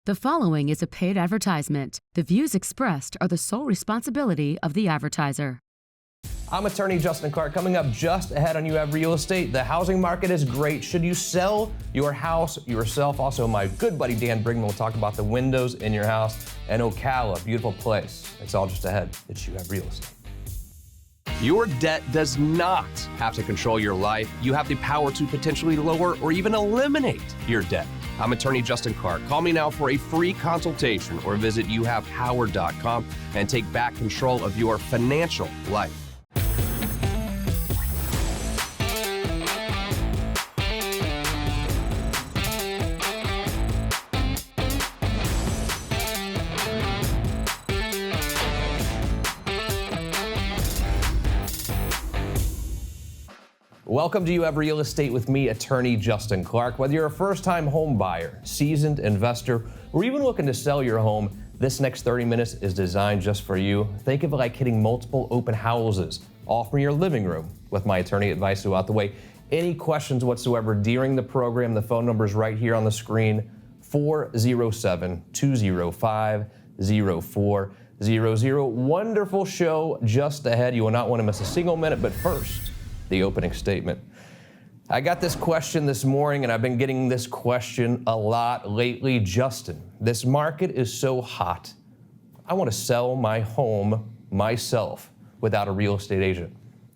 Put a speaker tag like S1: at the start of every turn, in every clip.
S1: The following is a paid advertisement. The views expressed are the sole responsibility of the advertiser.
S2: I'm attorney Justin Clark. Coming up just ahead on You Have Real Estate. The housing market is great. Should you sell your house yourself? Also, my good buddy Dan Brigman will talk about the windows in your house and Ocala, beautiful place. It's all just ahead. It's You Have Real Estate.
S3: Your debt does not have to control your life. You have the power to potentially lower or even eliminate your debt. I'm attorney Justin Clark. Call me now for a free consultation or visit youhavepower.com and take back control of your financial life.
S2: Welcome to You Have Real Estate with me, attorney Justin Clark. Whether you're a first-time home buyer, seasoned investor, or even looking to sell your home, this next 30 minutes is designed just for you. Think of it like hitting multiple open houses, all from your living room, with my attorney advice throughout the way. Any questions whatsoever during the program, the phone number is right here on the screen, 407-205-0400. Wonderful show just ahead. You will not want to miss a single minute, but first, the opening statement. I got this question this morning, and I've been getting this question a lot lately. Justin, this market is so hot. I want to sell my home myself without a real estate agent.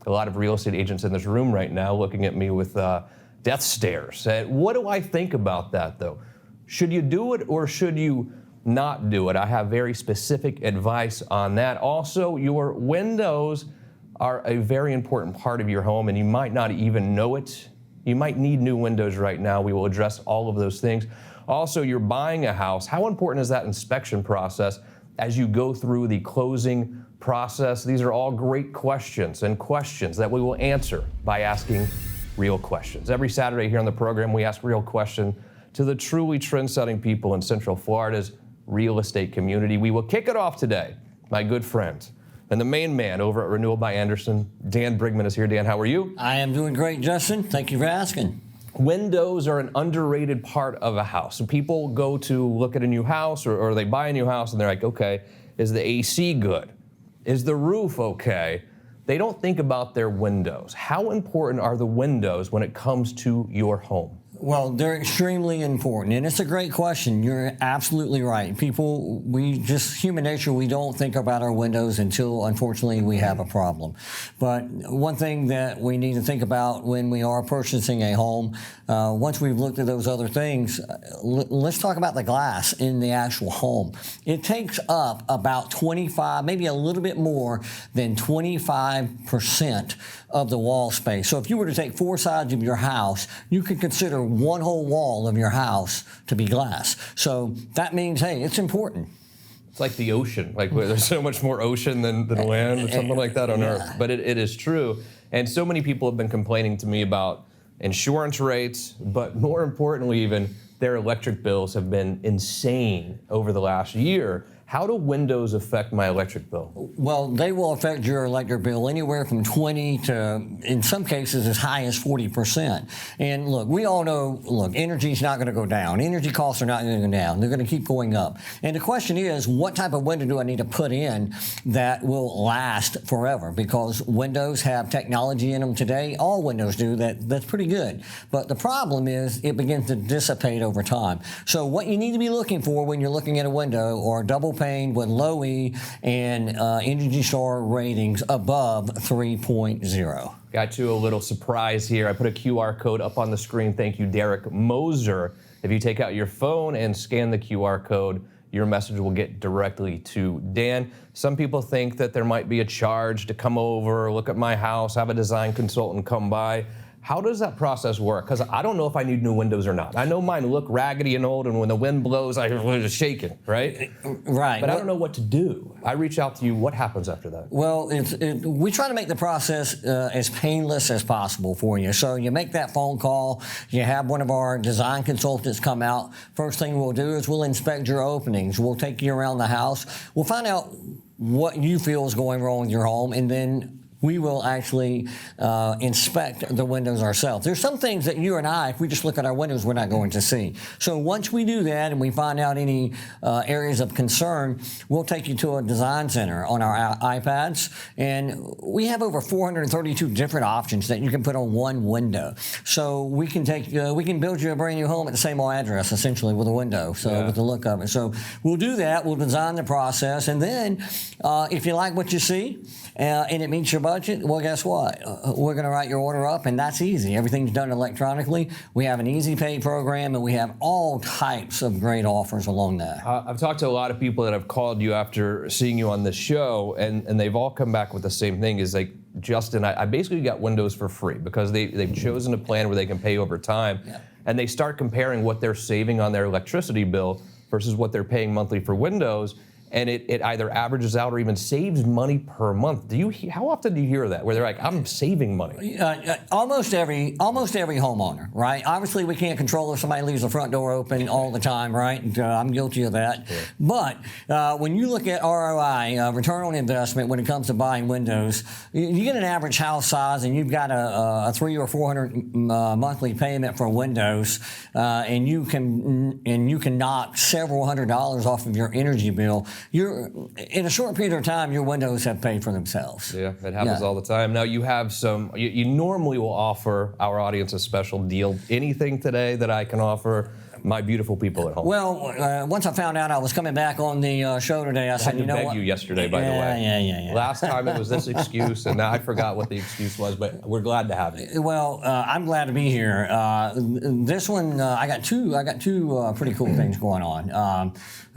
S2: A lot of real estate agents in this room right now looking at me with death stares. What do I think about that, though? Should you do it or should you not do it? I have very specific advice on that. Also, your windows are a very important part of your home, and you might not even know it. You might need new windows right now. We will address all of those things. Also, you're buying a house. How important is that inspection process as you go through the closing process? These are all great questions and questions that we will answer by asking real questions. Every Saturday here on the program, we ask real questions to the truly trend-setting people in Central Florida's real estate community. We will kick it off today, my good friend, and the main man over at Renewal by Andersen, Dan Brigman is here. Dan, how are you?
S4: I am doing great, Justin. Thank you for asking.
S2: Windows are an underrated part of a house. So people go to look at a new house or they buy a new house and they're like, okay, is the AC good? Is the roof okay? They don't think about their windows. How important are the windows when it comes to your home?
S4: Well, they're extremely important, and it's a great question. You're absolutely right. People, human nature, we don't think about our windows until, unfortunately, we have a problem. But one thing that we need to think about when we are purchasing a home, once we've looked at those other things, let's talk about the glass in the actual home. It takes up about 25, maybe a little bit more than 25% of the wall space. So if you were to take four sides of your house, you could consider one whole wall of your house to be glass. So that means, hey, it's important.
S2: It's like the ocean. Like there's so much more ocean than land or something like that on Earth. But it is true. And so many people have been complaining to me about insurance rates, but more importantly even, their electric bills have been insane over the last year. How do windows affect my electric bill?
S4: Well, they will affect your electric bill anywhere from 20 to, in some cases, as high as 40%. And look, we all know, energy's not going to go down. Energy costs are not going to go down. They're going to keep going up. And the question is, what type of window do I need to put in that will last forever? Because windows have technology in them today. All windows do. That's pretty good. But the problem is it begins to dissipate over time. So what you need to be looking for when you're looking at a window or double pane with low E and Energy Star ratings above 3.0.
S2: Got you a little surprise here. I put a QR code up on the screen. Thank you, Derek Moser. If you take out your phone and scan the QR code, your message will get directly to Dan. Some people think that there might be a charge to come over, look at my house, have a design consultant come by. How does that process work? Because I don't know if I need new windows or not. I know mine look raggedy and old, and when the wind blows, I'm just shaking, right?
S4: Right.
S2: But I don't know what to do. I reach out to you. What happens after that?
S4: Well, we try to make the process as painless as possible for you. So you make that phone call. You have one of our design consultants come out. First thing we'll do is we'll inspect your openings. We'll take you around the house. We'll find out what you feel is going wrong with your home, and then we will actually inspect the windows ourselves. There's some things that you and I, if we just look at our windows, we're not going to see. So once we do that and we find out any areas of concern, we'll take you to a design center on our iPads, and we have over 432 different options that you can put on one window. So we can build you a brand new home at the same old address, essentially, with a window. So with the look of it. So we'll do that. We'll design the process, and then if you like what you see and it meets your budget, well, guess what? We're going to write your order up, and that's easy. Everything's done electronically. We have an easy pay program, and we have all types of great offers along that.
S2: I've talked to a lot of people that have called you after seeing you on this show, and they've all come back with the same thing. Is like, Justin, I basically got windows for free because they've chosen a plan where they can pay over time, and they start comparing what they're saving on their electricity bill versus what they're paying monthly for windows. And it either averages out or even saves money per month. How often do you hear that, where they're like, I'm saving money?
S4: Almost every homeowner, right? Obviously, we can't control if somebody leaves the front door open all the time, right? I'm guilty of that. Yeah. But when you look at ROI, return on investment, when it comes to buying windows, you get an average house size, and you've got a $300 or $400 monthly payment for windows, and you can knock several $100s off of your energy bill. In a short period of time, your windows have paid for themselves.
S2: Yeah, it happens all the time. Now, you have you normally will offer our audience a special deal. Anything today that I can offer my beautiful people at home?
S4: Well, once I found out I was coming back on the show today, I said,
S2: you know what? I had to beg you yesterday, by the way.
S4: Yeah.
S2: Last time it was this excuse, and now I forgot what the excuse was, but we're glad to have you.
S4: Well, I'm glad to be here. This one, I got two pretty cool things going on.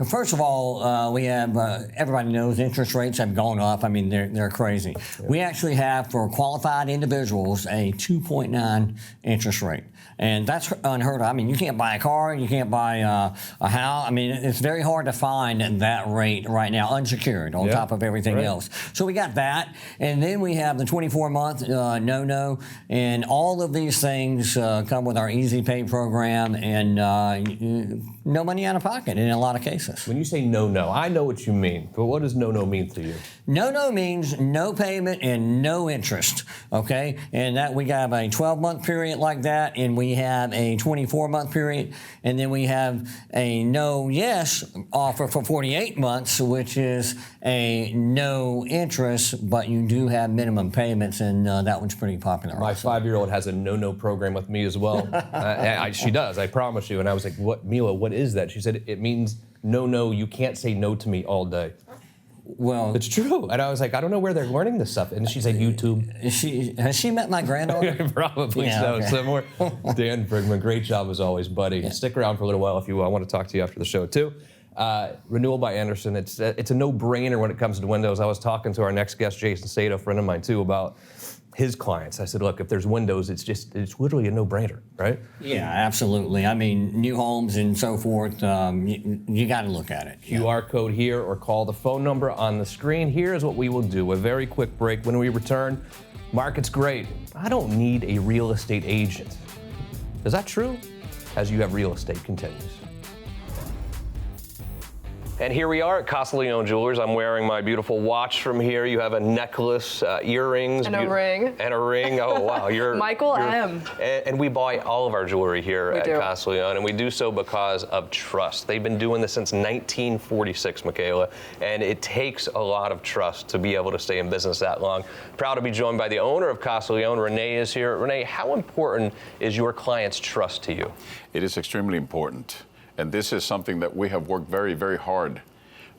S4: First of all, we have, everybody knows interest rates have gone up. I mean, they're crazy. Yeah. We actually have, for qualified individuals, a 2.9 interest rate. And that's unheard of. I mean, you can't buy a car, you can't buy a house. I mean, it's very hard to find that rate right now, unsecured, on top of everything else. So we got that. And then we have the 24-month no-no. And all of these things come with our Easy Pay program, and no money out of pocket in a lot of cases.
S2: When you say no-no, I know what you mean, but what does no-no mean to you?
S4: No-no means no payment and no interest, okay? And that we have a 12-month period like that, and we have a 24-month period, and then we have a no-yes offer for 48 months, which is a no interest, but you do have minimum payments, and that one's pretty popular.
S2: My 5-year-old has a no-no program with me as well. She does, I promise you. And I was like, "What, Mila, what is that?" She said, "It means no, you can't say no to me all day."
S4: Well,
S2: it's true. And I was like, I don't know where they're learning this stuff. And she said, YouTube.
S4: Has she met my granddaughter?
S2: Probably so. Okay. Somewhere. Dan Brigman, great job as always, buddy. Yeah. Stick around for a little while if you want to talk to you after the show, too. Renewal by Andersen. It's a no-brainer when it comes to windows. I was talking to our next guest, Jason Seda, a friend of mine, too, about his clients. I said, look, if there's windows, it's literally a no-brainer, right?
S4: Yeah, absolutely. I mean, new homes and so forth, you got to look at it.
S2: QR code here or call the phone number on the screen. Here's what we will do. A very quick break. When we return, market's great. I don't need a real estate agent. Is that true? As You Have Real Estate continues. And here we are at Casa Leone Jewelers. I'm wearing my beautiful watch from here. You have a necklace, earrings.
S5: And a ring.
S2: And a ring. Oh, wow. You're
S5: Michael M.
S2: And we buy all of our jewelry here at Casa Leone, and we do so because of trust. They've been doing this since 1946, Michaela, and it takes a lot of trust to be able to stay in business that long. Proud to be joined by the owner of Casa Leone. Renee is here. Renee, how important is your client's trust to you?
S6: It is extremely important. And this is something that we have worked very, very hard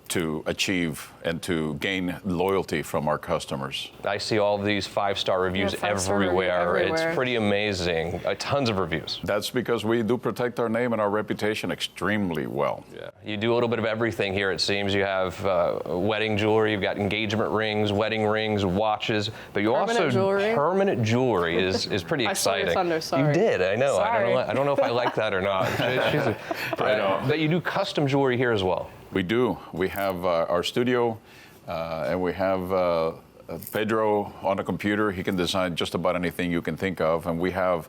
S6: to achieve and to gain loyalty from our customers.
S2: I see all of these 5-star reviews everywhere. It's pretty amazing. Tons of reviews.
S6: That's because we do protect our name and our reputation extremely well.
S2: Yeah. You do a little bit of everything here, it seems. You have wedding jewelry, you've got engagement rings, wedding rings, watches, but you permanent jewelry is pretty exciting.
S5: I stole your thunder, sorry.
S2: You did, I know.
S5: Sorry.
S2: I don't know if I like that or not. I know. But you do custom jewelry here as well.
S6: We do. We have our studio, and we have Pedro on a computer, he can design just about anything you can think of, and we have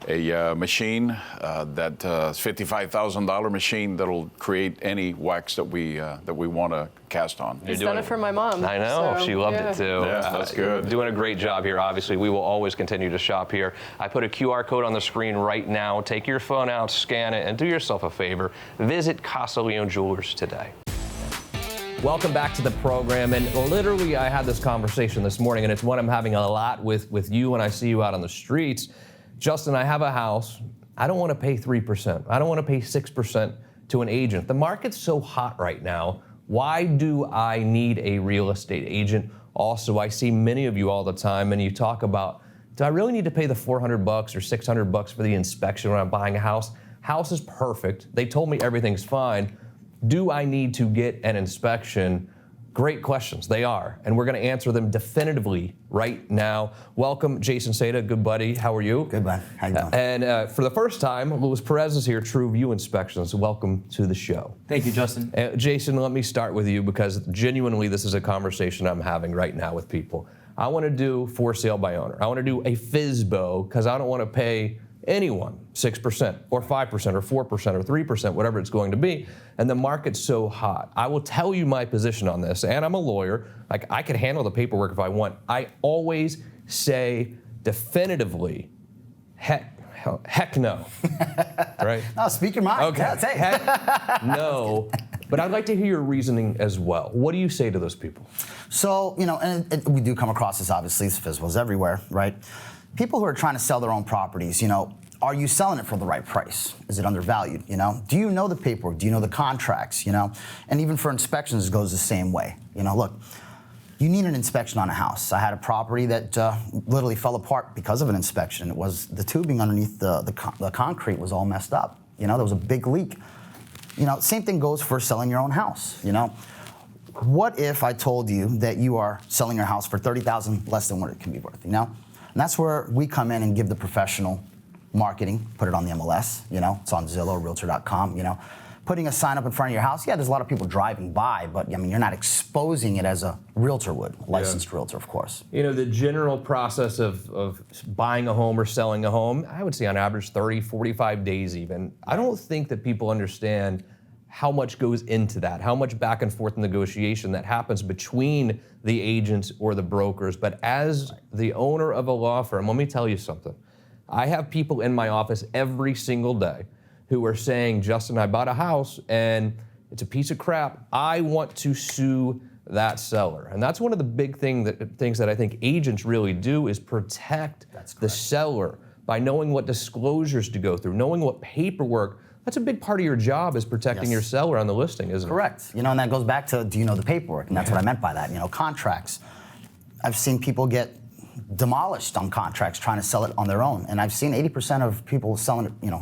S6: a machine that is $55,000 machine that'll create any wax that we want to cast on.
S5: He's done it for my mom.
S3: I know,
S5: so,
S3: she loved
S5: yeah.
S3: it too.
S6: Yeah, that's good.
S3: Doing a great job here. Obviously, we will always continue to shop here. I put a QR code on the screen right now. Take your phone out, scan it, and do yourself a favor. Visit Casa Leon Jewelers today.
S2: Welcome back to the program. And literally, I had this conversation this morning, and it's one I'm having a lot with you when I see you out on the streets. Justin, I have a house. I don't want to pay 3%. I don't want to pay 6% to an agent. The market's so hot right now. Why do I need a real estate agent? Also, I see many of you all the time, and you talk about, do I really need to pay the $400 or $600 for the inspection when I'm buying a house? House is perfect. They told me everything's fine. Do I need to get an inspection? Great questions. They are. And we're going to answer them definitively right now. Welcome, Jason Seda, good buddy. How are you?
S7: Good, bud. How you doing?
S2: And for the first time, Luis Perez is here, Truview Inspections. Welcome to the show.
S8: Thank you, Justin.
S2: Jason, let me start with you because genuinely this is a conversation I'm having right now with people. I want to do for sale by owner. I want to do a FSBO because I don't want to pay anyone 6% or 5% or 4% or 3%, whatever it's going to be, and the market's so hot. I will tell you my position on this, and I'm a lawyer. Like, I can handle the paperwork if I want. I always say definitively, heck no, right?
S7: No, speak your mind.
S2: Okay,
S7: Yeah, say it.
S2: heck no, but I'd like to hear your reasoning as well. What do you say to those people?
S7: So, and we do come across this, obviously, it's physicals everywhere, right? People who are trying to sell their own properties, are you selling it for the right price? Is it undervalued, Do you know the paperwork? Do you know the contracts, And even for inspections, it goes the same way. Look, you need an inspection on a house. I had a property that literally fell apart because of an inspection. It was the tubing underneath the concrete was all messed up. There was a big leak. Same thing goes for selling your own house, What if I told you that you are selling your house for $30,000 less than what it can be worth, And that's where we come in and give the professional marketing, put it on the MLS, it's on Zillow, realtor.com, putting a sign up in front of your house. Yeah, there's a lot of people driving by, but you're not exposing it as a realtor would, a licensed realtor, of course.
S2: The general process of buying a home or selling a home, I would say on average 30, 45 days even. I don't think that people understand how much goes into that, how much back and forth negotiation that happens between the agents or the brokers. But as the owner of a law firm, let me tell you something. I have people in my office every single day who are saying, Justin, I bought a house and it's a piece of crap. I want to sue that seller. And that's one of the big things that I think agents really do is protect the seller by knowing what disclosures to go through, knowing what paperwork. That's a big part of your job is protecting your seller on the listing, isn't it?
S7: Correct. And that goes back to, do you know the paperwork? And that's what I meant by that. Contracts. I've seen people get demolished on contracts trying to sell it on their own. And I've seen 80% of people selling it,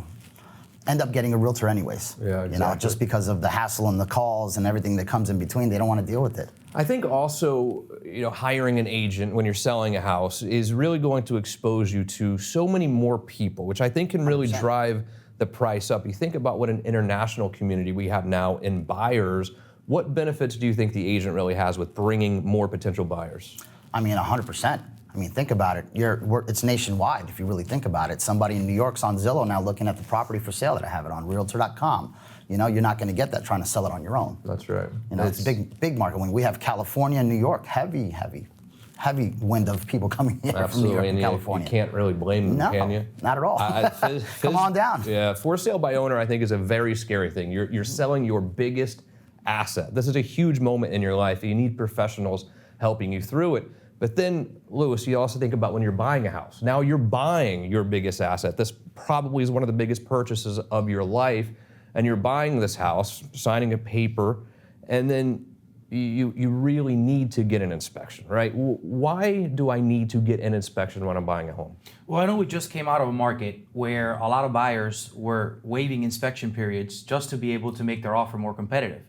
S7: end up getting a realtor anyways.
S2: Yeah, exactly.
S7: Just because of the hassle and the calls and everything that comes in between. They don't want to deal with it.
S2: I think also, hiring an agent when you're selling a house is really going to expose you to so many more people, which I think can really
S7: 100%.
S2: drive the price up. You think about what an international community we have now in buyers. What benefits do you think the agent really has with bringing more potential buyers?
S7: 100%. Think about it. It's nationwide if you really think about it. Somebody in New York's on Zillow now looking at the property for sale that I have it on, realtor.com. You're not going to get that trying to sell it on your own.
S2: That's right.
S7: It's a big market. When we have California and New York, heavy wind of people coming here from New York and California.
S2: You can't really blame them, can you?
S7: Not at all. Come on down.
S2: Yeah, for sale by owner, I think, is a very scary thing. You're selling your biggest asset. This is a huge moment in your life. You need professionals helping you through it. But then, Luis, you also think about when you're buying a house. Now you're buying your biggest asset. This probably is one of the biggest purchases of your life. And you're buying this house, signing a paper, and then you really need to get an inspection, right? Why do I need to get an inspection when I'm buying a home?
S8: Well, I know we just came out of a market where a lot of buyers were waiving inspection periods just to be able to make their offer more competitive.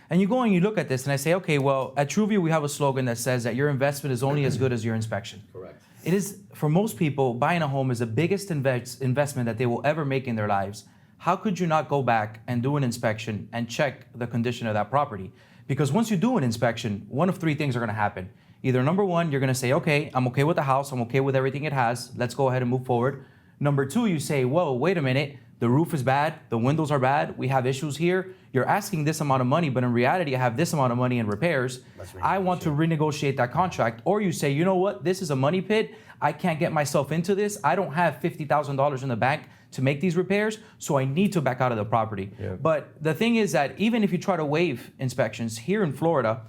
S8: And you go and you look at this and I say, okay, well, at Truview, we have a slogan that says that your investment is only as good as your inspection.
S2: Correct.
S8: It is, for most people, buying a home is the biggest investment that they will ever make in their lives. How could you not go back and do an inspection and check the condition of that property? Because once you do an inspection, one of three things are going to happen. Either number one, you're gonna say, okay, I'm okay with the house, I'm okay with everything it has, let's go ahead and move forward. Number two, you say, whoa, wait a minute, the roof is bad, the windows are bad, we have issues here. You're asking this amount of money, but in reality, I have this amount of money in repairs. I want to renegotiate that contract. Or you say, you know what, this is a money pit, I can't get myself into this, I don't have $50,000 in the bank to make these repairs, so I need to back out of the property.
S2: Yeah.
S8: But the thing is that even if you try to waive inspections here in Florida,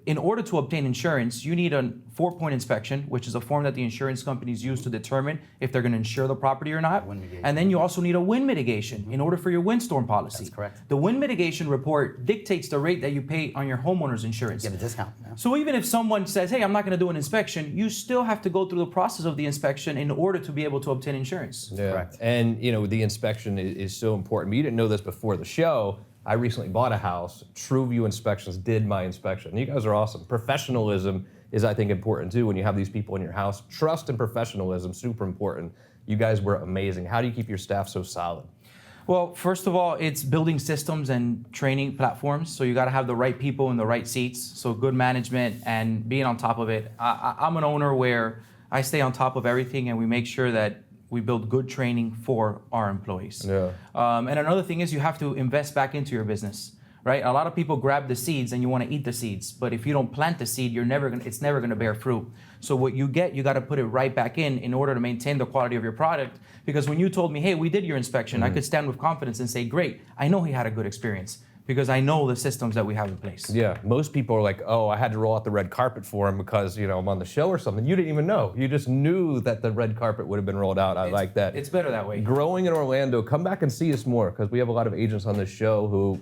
S8: in order to obtain insurance, you need a 4-point inspection, which is a form that the insurance companies use to determine if they're going to insure the property or not. And then you also need a wind mitigation in order for your windstorm policy.
S7: That's correct.
S8: The wind mitigation report dictates the rate that you pay on your homeowner's insurance.
S7: Get a discount. Yeah.
S8: So even if someone says, hey, I'm not going to do an inspection, you still have to go through the process of the inspection in order to be able to obtain insurance.
S2: Yeah.
S7: Correct.
S2: And the inspection is so important. But you didn't know this before the show. I recently bought a house. Truview Inspections did my inspection. You guys are awesome. Professionalism is, I think, important too when you have these people in your house. Trust and professionalism, super important. You guys were amazing. How do you keep your staff so solid?
S8: Well, first of all, it's building systems and training platforms. So you got to have the right people in the right seats. So good management and being on top of it. I'm an owner where I stay on top of everything and we make sure that we build good training for our employees.
S2: Yeah.
S8: And another thing is you have to invest back into your business, right? A lot of people grab the seeds and you want to eat the seeds, but if you don't plant the seed, it's never gonna bear fruit. So what you get, you got to put it right back in order to maintain the quality of your product. Because when you told me, hey, we did your inspection, I could stand with confidence and say, great, I know he had a good experience, because I know the systems that we have in place.
S2: Yeah, most people are like, oh, I had to roll out the red carpet for him because, I'm on the show or something. You didn't even know. You just knew that the red carpet would have been rolled out. I like that.
S8: It's better that way.
S2: Growing in Orlando, come back and see us more, because we have a lot of agents on this show who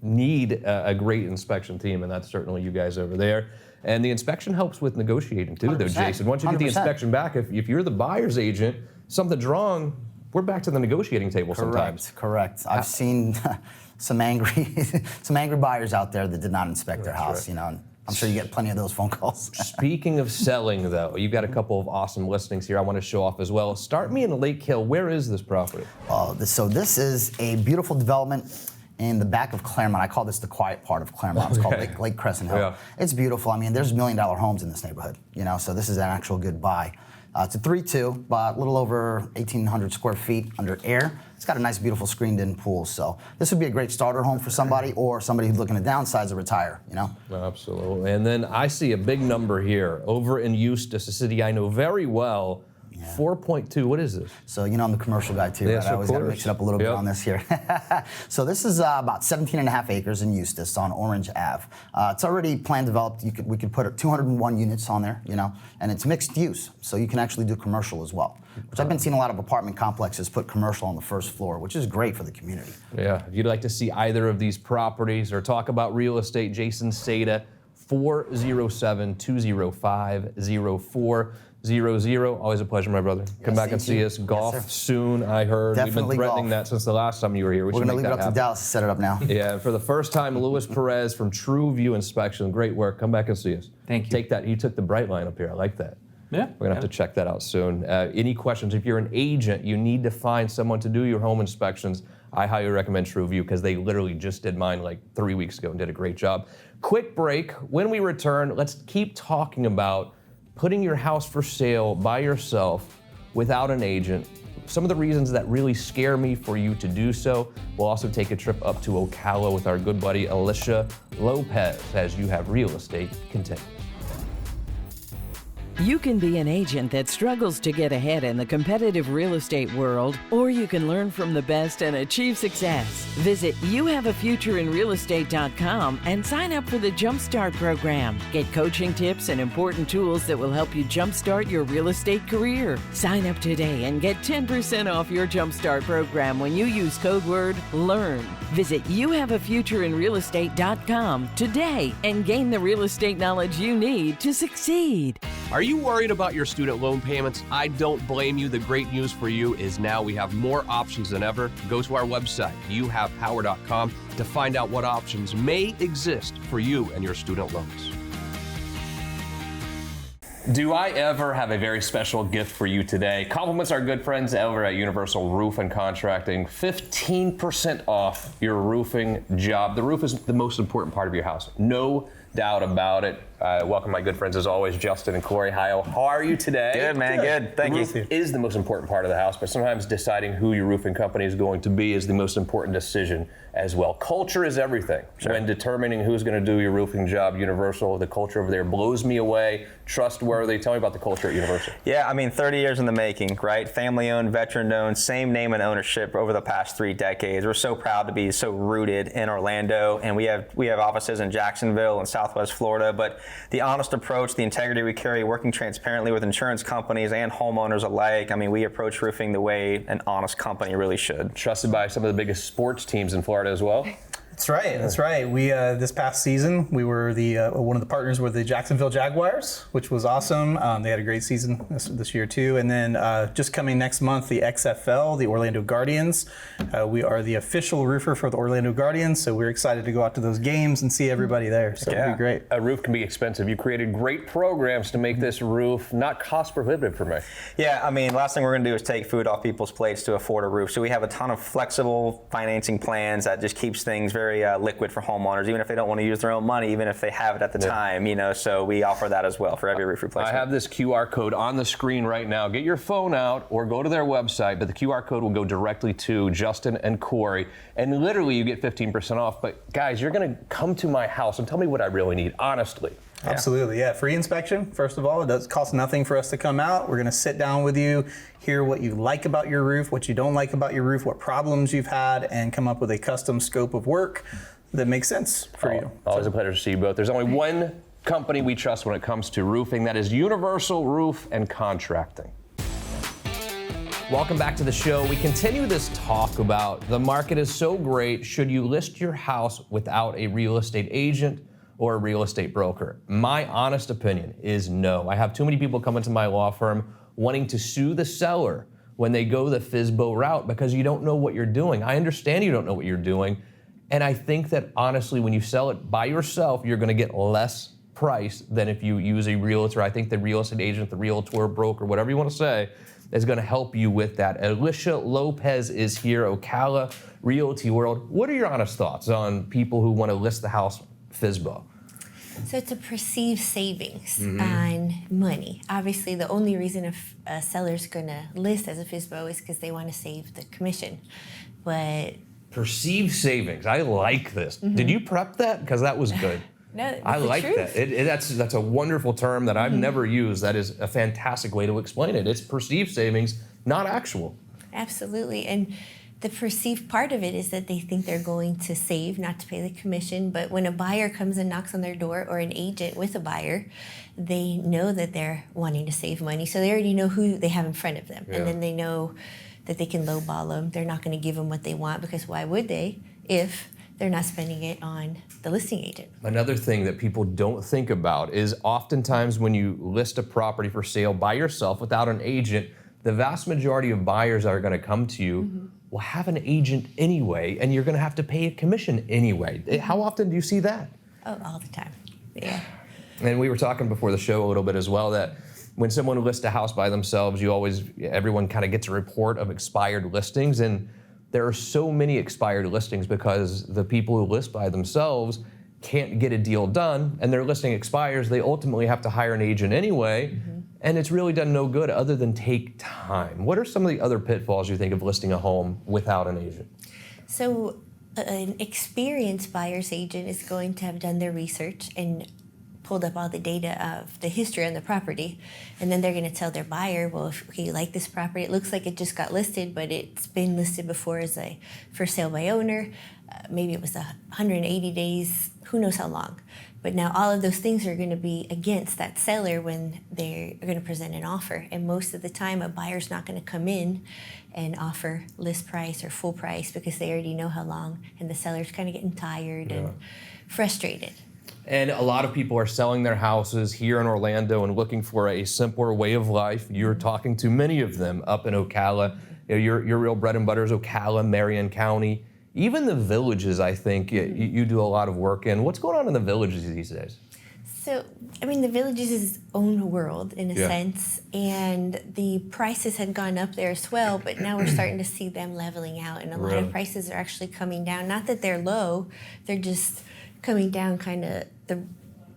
S2: need a great inspection team, and that's certainly you guys over there. And the inspection helps with negotiating too, though,
S7: 100%,
S2: Jason. Once you get the
S7: 100%.
S2: inspection back, if you're the buyer's agent, something's wrong, we're back to the negotiating table sometimes.
S7: Correct. I've seen some angry buyers out there that did not inspect their house.
S2: right.
S7: And I'm sure you get plenty of those phone calls.
S2: Speaking of selling, though, you've got a couple of awesome listings here I want to show off as well. Start me in Lake Hill. Where is this property?
S7: So this is a beautiful development in the back of Claremont. I call this the quiet part of Claremont. It's called Lake Crescent Hill.
S2: Yeah.
S7: It's beautiful. I mean, there's $1 million homes in this neighborhood, so this is an actual good buy. It's a 3-2, but a little over 1,800 square feet under air. It's got a nice, beautiful screened-in pool. So this would be a great starter home for somebody or somebody who's looking to downsize or retire,
S2: Absolutely. And then I see a big number here over in Eustis, a city I know very well. 4.2, what is this?
S7: So, I'm the commercial guy too,
S2: Yes,
S7: right? I
S2: of
S7: always got to
S2: course.
S7: mix it up a little bit
S2: Yep.
S7: on this here. So this is about 17 and a half acres in Eustis on Orange Ave. It's already plan developed. We could put 201 units on there, and it's mixed use. So you can actually do commercial as well, which I've been seeing a lot of apartment complexes put commercial on the first floor, which is great for the community.
S2: Yeah, if you'd like to see either of these properties or talk about real estate, Jason Seda, 407-205-0400. Always a pleasure, my brother. Come back
S7: same
S2: and
S7: to
S2: see
S7: you.
S2: us.
S7: Yes,
S2: Golf
S7: sir.
S2: soon, I heard. We've
S7: Definitely
S2: been threatening
S7: golf.
S2: that since the last time you were here.
S7: We're going to leave it up to
S2: happen.
S7: Dallas to set it up now.
S2: Yeah, for the first time, Luis Perez from Truview Inspections. Great work. Come back and see us.
S8: Thank you.
S2: Take that. You took the bright line up here. I like that.
S8: Yeah.
S2: We're going to have to check that out soon. Any questions? If you're an agent, you need to find someone to do your home inspections. I highly recommend Truview because they literally just did mine like 3 weeks ago and did a great job. Quick break. When we return, let's keep talking about putting your house for sale by yourself without an agent. Some of the reasons that really scare me for you to do so. We'll also take a trip up to Ocala with our good buddy Elisha Lopez as You Have Real Estate continues.
S5: You can be an agent that struggles to get ahead in the competitive real estate world, or you can learn from the best and achieve success. Visit youhaveafutureinrealestate.com and sign up for the Jumpstart program. Get coaching tips and important tools that will help you jumpstart your real estate career. Sign up today and get 10% off your Jumpstart program when you use code word LEARN. Visit youhaveafutureinrealestate.com today and gain the real estate knowledge you need to succeed.
S3: Are you worried about your student loan payments? I don't blame you. The great news for you is now we have more options than ever. Go to our website, youhavepower.com, to find out what options may exist for you and your student loans.
S2: Do I ever have a very special gift for you today? Compliments our good friends over at Universal Roof and Contracting. 15% off your roofing job. The roof is the most important part of your house. No doubt about it. Welcome my good friends as always, Justin and Corey. Hi, how are you today?
S9: Good, man, good. Thank you.
S2: The roof is the most important part of the house, but sometimes deciding who your roofing company is going to be is the most important decision as well. Culture is everything.
S9: Sure.
S2: When determining who's going to do your roofing job, Universal, the culture over there blows me away. Trustworthy. Tell me about the culture at Universal.
S9: Yeah, I mean, 30 years in the making, right? Family-owned, veteran-owned, same name and ownership over the past 3 decades. We're so proud to be so rooted in Orlando, and we have offices in Jacksonville and Southwest Florida. But the honest approach, the integrity we carry, working transparently with insurance companies and homeowners alike. I mean, we approach roofing the way an honest company really should.
S2: Trusted by some of the biggest sports teams in Florida as well.
S10: That's right. That's right. We this past season we were the one of the partners with the Jacksonville Jaguars, which was awesome. They had a great season this year too. And then just coming next month, the XFL, the Orlando Guardians. We are the official roofer for the Orlando Guardians, so we're excited to go out to those games and see everybody there. So it'll be great.
S2: A roof can be expensive. You created great programs to make this roof not cost prohibitive for me.
S9: Yeah, I mean, last thing we're going to do is take food off people's plates to afford a roof. So we have a ton of flexible financing plans that just keeps things very liquid for homeowners, even if they don't want to use their own money, even if they have it at the time, you know, so we offer that as well for every roof replacement.
S2: I have this QR code on the screen right now. Get your phone out or go to their website, but the QR code will go directly to Justin and Corey, and literally you get 15% off. But guys, you're going to come to my house and tell me what I really need, honestly.
S10: Absolutely, yeah. Free inspection, first of all. It does cost nothing for us to come out. We're going to sit down with you, hear what you like about your roof, what you don't like about your roof, what problems you've had, and come up with a custom scope of work that makes sense for you.
S2: Always a pleasure to see you both. There's only one company we trust when it comes to roofing. That is Universal Roof and Contracting. Welcome back to the show. We continue this talk about the market is so great. Should you list your house without a real estate agent or a real estate broker? My honest opinion is no. I have too many people come into my law firm wanting to sue the seller when they go the FSBO route because you don't know what you're doing. I understand you don't know what you're doing. And I think that honestly, when you sell it by yourself, you're gonna get less price than if you use a realtor. I think the real estate agent, the realtor, broker, whatever you wanna say, is gonna help you with that. Elisha Lopez is here, Ocala Realty World. What are your honest thoughts on people who wanna list the house FSBO?
S11: So it's a perceived savings on money. Obviously, the only reason a seller's going to list as a FSBO is because they want to save the commission. But
S2: perceived savings. I like this. Did you prep that? Because that was good.
S11: No,
S2: I like that. That's a wonderful term that I've never used. That is a fantastic way to explain it. It's perceived savings, not actual.
S11: Absolutely. And the perceived part of it is that they think they're going to save, not to pay the commission. But when a buyer comes and knocks on their door, or an agent with a buyer, they know that they're wanting to save money. So they already know who they have in front of them. Yeah. And then they know that they can lowball them. They're not going to give them what they want, because why would they if they're not spending it on the listing agent?
S2: Another thing that people don't think about is oftentimes when you list a property for sale by yourself without an agent, the vast majority of buyers that are going to come to you will have an agent anyway, and you're going to have to pay a commission anyway. How often do you see that?
S11: Oh, all the time. Yeah.
S2: And we were talking before the show a little bit as well that when someone lists a house by themselves, everyone kind of gets a report of expired listings, and there are so many expired listings because the people who list by themselves can't get a deal done, and their listing expires. They ultimately have to hire an agent anyway, and it's really done no good other than take time. What are some of the other pitfalls you think of listing a home without an agent?
S11: So an experienced buyer's agent is going to have done their research and pulled up all the data of the history on the property, and then they're going to tell their buyer, well, if you like this property, it looks like it just got listed, but it's been listed before as a for sale by owner. Maybe it was 180 days, who knows how long. But now all of those things are going to be against that seller when they're going to present an offer. And most of the time, a buyer's not going to come in and offer list price or full price because they already know how long, and the seller's kind of getting tired and frustrated.
S2: And a lot of people are selling their houses here in Orlando and looking for a simpler way of life. You're talking to many of them up in Ocala. Your real bread and butter is Ocala, Marion County. Even the Villages, I think, you do a lot of work in. What's going on in the Villages these days?
S11: So, I mean, the Villages is its own world in a sense, and the prices had gone up there as well, but now we're starting to see them leveling out, and a lot of prices are actually coming down. Not that they're low, they're just coming down kind of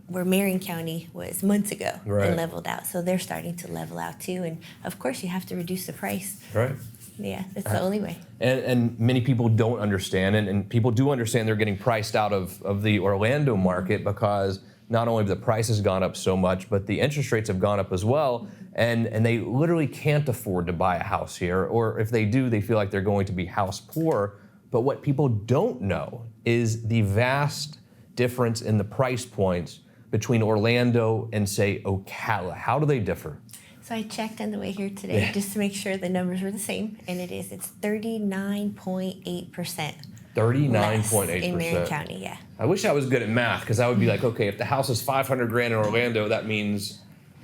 S11: where Marion County was months ago
S2: Right.
S11: and leveled out. So they're starting to level out too. And of course, you have to reduce the price.
S2: Right.
S11: Yeah, that's the only way.
S2: And many people don't understand, and people do understand they're getting priced out of the Orlando market because not only have the price has gone up so much, but the interest rates have gone up as well, and they literally can't afford to buy a house here, or if they do, they feel like they're going to be house poor. But what people don't know is the vast difference in the price points between Orlando and, say, Ocala. How do they differ?
S11: So I checked on the way here today just to make sure the numbers were the same, and it's 39.8%.
S2: 39.8%.
S11: In Marion County, yeah.
S2: I wish I was good at math, because I would be like, okay, if the house is $500,000 in Orlando, that means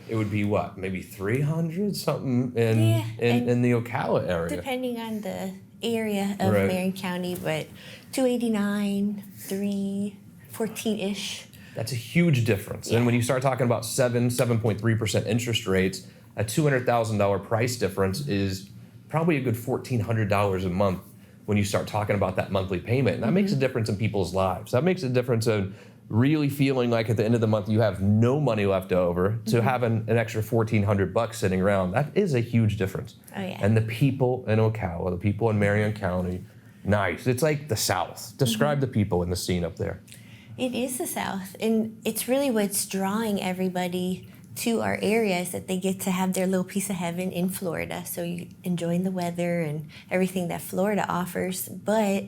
S2: it would be what, maybe 300 something in the Ocala area.
S11: Depending on the area of
S2: Right.
S11: Marion County, but 289, 314-ish.
S2: That's a huge difference. And when you start talking about 7.3% interest rates, a $200,000 price difference is probably a good $1,400 a month when you start talking about that monthly payment. And that makes a difference in people's lives. That makes a difference in really feeling like at the end of the month you have no money left over to having an extra $1,400 sitting around. That is a huge difference.
S11: Oh, yeah.
S2: And the people in Ocala, the people in Marion County, nice. It's like the South. Describe the people in the scene up there.
S11: It is the South, and it's really what's drawing everybody to our area is that they get to have their little piece of heaven in Florida. So you enjoying the weather and everything that Florida offers, but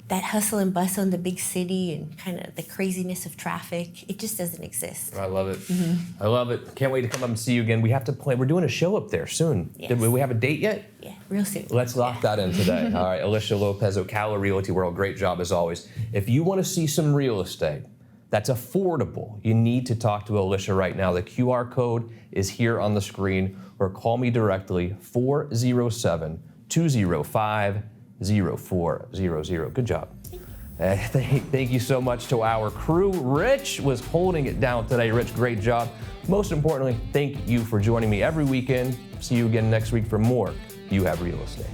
S11: that hustle and bustle in the big city and kind of the craziness of traffic, it just doesn't exist.
S2: I love it. I love it. Can't wait to come up and see you again. We have to plan. We're doing a show up there soon.
S11: Yes.
S2: Did we have a date yet?
S11: Yeah, real soon.
S2: Let's lock that in today. All right, Elisha Lopez, Ocala Realty World. Great job as always. If you want to see some real estate that's affordable, you need to talk to Elisha right now. The QR code is here on the screen, or call me directly, 407-205-0400. Good job. Thank you so much to our crew. Rich was holding it down today. Rich, great job. Most importantly, thank you for joining me every weekend. See you again next week for more You Have Real Estate.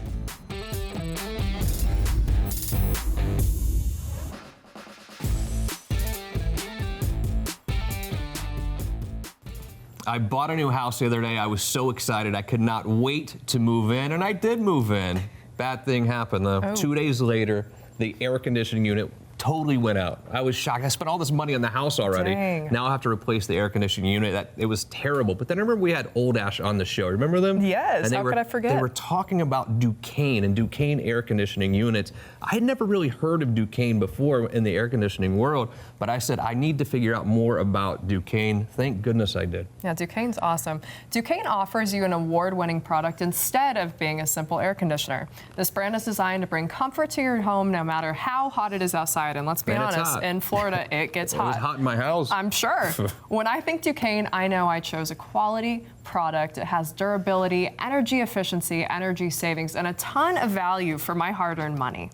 S2: I bought a new house the other day. I was so excited. I could not wait to move in, and I did move in. Bad thing happened though. 2 days later, the air conditioning unit totally went out. I was shocked. I spent all this money on the house already.
S12: Dang.
S2: Now I have to replace the air conditioning unit. It was terrible. But then I remember we had Old Ash on the show. Remember them?
S12: Yes,
S2: And
S12: how could I forget?
S2: They were talking about Duquesne and Duquesne air conditioning units. I had never really heard of Duquesne before in the air conditioning world, but I said, I need to figure out more about Duquesne. Thank goodness I did.
S12: Yeah, Duquesne's awesome. Duquesne offers you an award-winning product instead of being a simple air conditioner. This brand is designed to bring comfort to your home no matter how hot it is outside. And let's be
S2: And it's
S12: honest,
S2: hot.
S12: in Florida, it gets
S2: It was hot in my house.
S12: I'm sure. When I think Duquesne, I know I chose a quality product. It has durability, energy efficiency, energy savings, and a ton of value for my hard-earned money.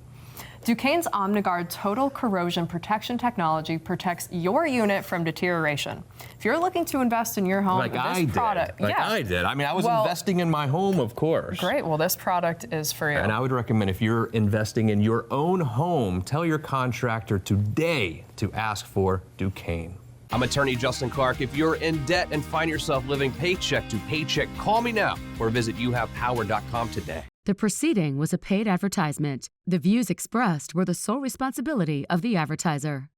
S12: Duquesne's OmniGuard Total Corrosion Protection technology protects your unit from deterioration. If you're looking to invest in your home,
S2: Like
S12: this
S2: I did.
S12: product,
S2: Like
S12: yeah.
S2: I did. I mean, I was
S12: Well,
S2: investing in my home, of course.
S12: Great. Well, this product is for you.
S2: And I would recommend if you're investing in your own home, tell your contractor today to ask for Duquesne.
S3: I'm attorney Justin Clark. If you're in debt and find yourself living paycheck to paycheck, call me now or visit youhavepower.com today.
S1: The proceeding was a paid advertisement. The views expressed were the sole responsibility of the advertiser.